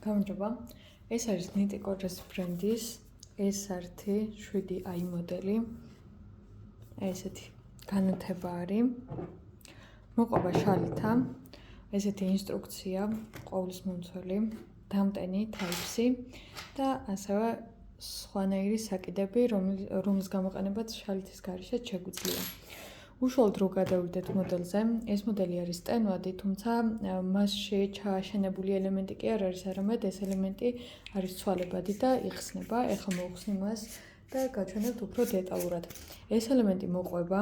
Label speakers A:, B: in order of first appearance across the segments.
A: გამარჯობა. ეს არის ნიტიკორეს ბრენდის S1-7i მოდელი. ესეთი განათება არის. მოყვება შალთა. ესეთი ინსტრუქცია, ყოვლის მომცველი, დამტენი Type-C და ასევე სხვანაირი საკიდები, რომლის გამოყენებაც შალეთის გარეშე შეგვიძლია. უშუალოდ რო გადავიდეთ მოდელზე, ეს მოდელი არის სტენვადი, თუმცა მასში ჩააშენებული ელემენტი კი არ არის, არამედ ეს ელემენტი არის ცვალებადი და იხსნება. ეხლა მოვხსნი მას და გაჩვენებთ უფრო დეტალურად. ეს ელემენტი მოყვება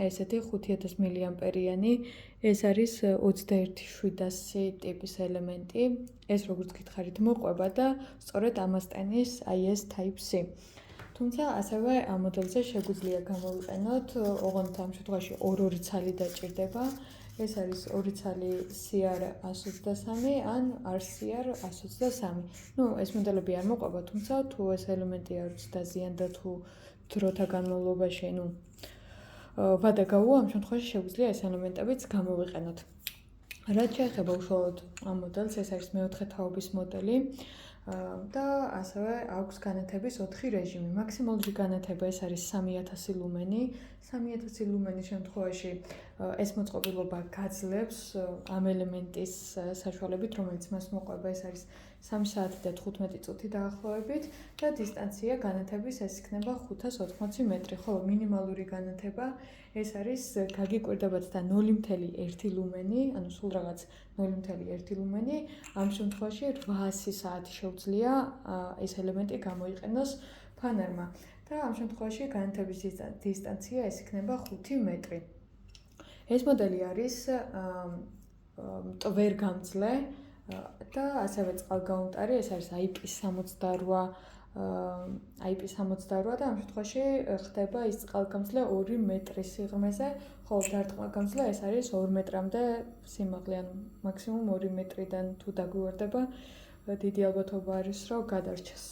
A: ესეთი 5000 მAh-იანი, ეს არის 21700 ტიპის ელემენტი. ეს როგორც გითხარით მოყვება და სწორედ ამას ტენის ეს Type-C. თუმცა ასევე ამ მოდელზე შეგვიძლია გამოვიყენოთ, ოღონდ ამ შემთხვევაში ორ-ორი ცალი დაჭირდება. ეს არის ორი ცალი CR123 ან RCR123. ეს მოდელები არ მოყვება, თუმცა თუ ეს ელემენტი არის დაზიანდა თუ დროთა განმავლობაში, ვადა გაუო, ამ შემთხვევაში შეგვიძლია ეს ელემენტებიც გამოვიყენოთ. რაც შეეხება უშუალოდ ამ მოდელს, ეს არის მეოთხე თაობის მოდელი. და ასევე აქვს განათების 4 რეჟიმი. მაქსიმალური განათება ეს არის 3000 ლუმენი. 3000 ლუმენის შემთხვევაში ეს მოწყობილობა გაძლევს ამ ელემენტის საშუალებით, რომელიც მას მოყვება, ეს არის 3 საათი და 15 წუთი დაახლოებით და დისტანცია განათების ეს იქნება 580 მეტრი, ხოლო მინიმალური განათება ეს არის გაგიკვირდებათ და 0.1 ლუმენი, ანუ სულ რაღაც 0.1 ლუმენი. ამ შემთხვევაში 800 საათი შეუძლია ეს ელემენტი გამოიყენოს ფანერმა და ამ შემთხვევაში განათების დისტანცია ეს იქნება 5 მეტრი. ეს მოდელი არის მტვერგამძლე და ასევე წყალგაუმტარი, ეს არის IP68 და ამ შემთხვევაში ხდება ის წყალგამძლე 2 მეტრის სიღრმეზე, ხოლო დარტყმაგამძლე ეს არის 2 მეტრამდე სიმაღლე, ანუ მაქსიმუმ 2 მეტრიდან თუ დაგვივარდება, დიდი ალბათობა არის, რომ გადარჩეს.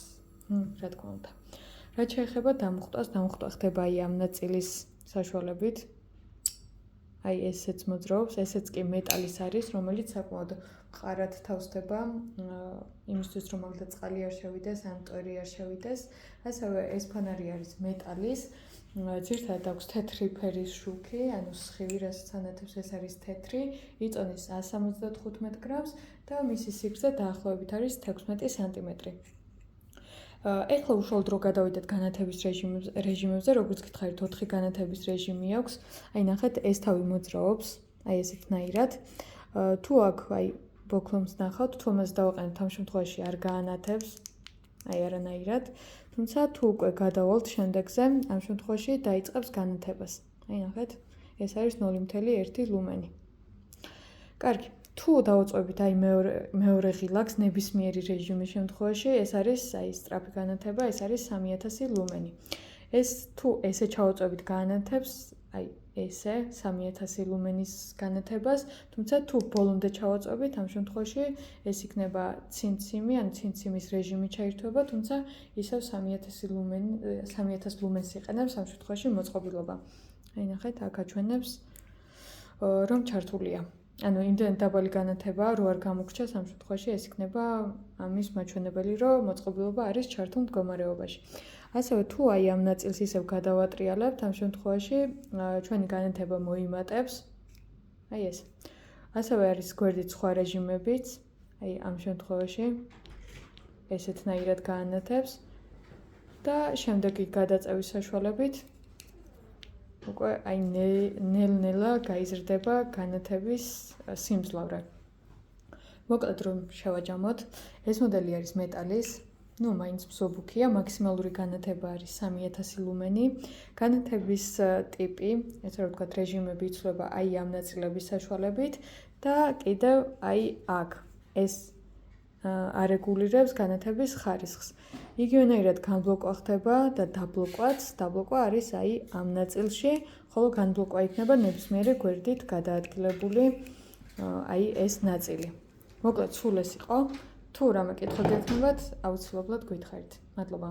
A: რა თქმა უნდა. რაც შეეხება დამუხტვას, დამუხტვა ხდება ამ ნაწილის საშუალებით. ესეც მოძრაობს, ესეც კი მეტალის არის, რომელიც საკმაოდ მყარად თავსდება იმისთვის, რომ მაგდა წყალი არ შევიდეს, ან მტვერი არ შევიდეს. ასევე ეს ფანარი არის მეტალის, ძირითადად აქვს თეთრი ფერის შუქი, ანუ სხივი, რასაც ანათებს ეს არის თეთრი, იწონის 175 გრამს და მისი სიგრძე დაახლოებით არის 16 სანტიმეტრი. ეხლა უშუალოდ რო გადავიდეთ განათების რეჟიმებზე, როგორც გითხარით, 4 განათების რეჟიმი აქვს. ნახეთ, ეს თავი მოძრაობს, ესეთნაირად. თუ აქ ბოქლომს ნახავთ, თუ ამას დავაყენებთ, ამ შემთხვევაში არ გაანათებს, არანაირად. თუმცა თუ უკვე გადავალთ შემდეგზე, ამ შემთხვევაში დაიწყებს განათებას. ნახეთ, ეს არის 0.1 ლუმენი. კარგი. თუ დავუწყებით მეორე ღილაკს ნებისმიერი რეჟიმის შემთხვევაში, ეს არის სწრაფი განათება, ეს არის 3000 ლუმენი. თუ ესე ჩავუწყებით განათებს, ესე 3000 ლუმენის განათებას, თუმცა თუ ბოლომდე ჩავუწყებით, ამ შემთხვევაში ეს იქნება ცინციმი, ან ცინციმის რეჟიმი ჩაირთვება, თუმცა ისევ 3000 ლუმენს იყენებს ამ შემთხვევაში მოწყობილობა. ნახეთ, აქ აჩვენებს, რომ ჩართულია. ანუ იმდენად დაბალი განათებაა, რო არ გამოგრჩას, ამ შემთხვევაში ეს იქნება ამის მაჩვენებელი, რომ მოწყობილობა არის ჩართულ მდგომარეობაში. ასევე თუ ამ ნაწილს ისევ გადავატრიალებთ, ამ შემთხვევაში ჩვენი განათება მოიმატებს. ეს. ასევე არის გვერდით სხვა რეჟიმებიც, ამ შემთხვევაში ესეთნაირად გაანათებს და შემდეგი გადაწევის საშუალებით უკვე ნელ-ნელა გაიზრდება განათების სიმძლავრე. მოკლედ რომ შევაჯამოთ, ეს მოდელი არის მეტალის, მაინც მსუბუქია, მაქსიმალური განათება არის 3000 ლუმენი. განათების ტიპი, ესე რომ ვთქვათ, რეჟიმები იცვლება ამ ნაწილების საშუალებით და კიდევ აქ ეს არეგულირებს განათების ხარისხს. იგივენაირად განბლოკვა ხდება და დაბლოკვა არის ამ ნაწილში, ხოლო განბლოკვა იქნება ნებისმიერი გვერდით გადაადგილებული ეს ნაწილი. მოკლედ, სულ ეს იყო. თუ რამე კითხვა გექნებათ, აუცილებლად გითხარით. მადლობა.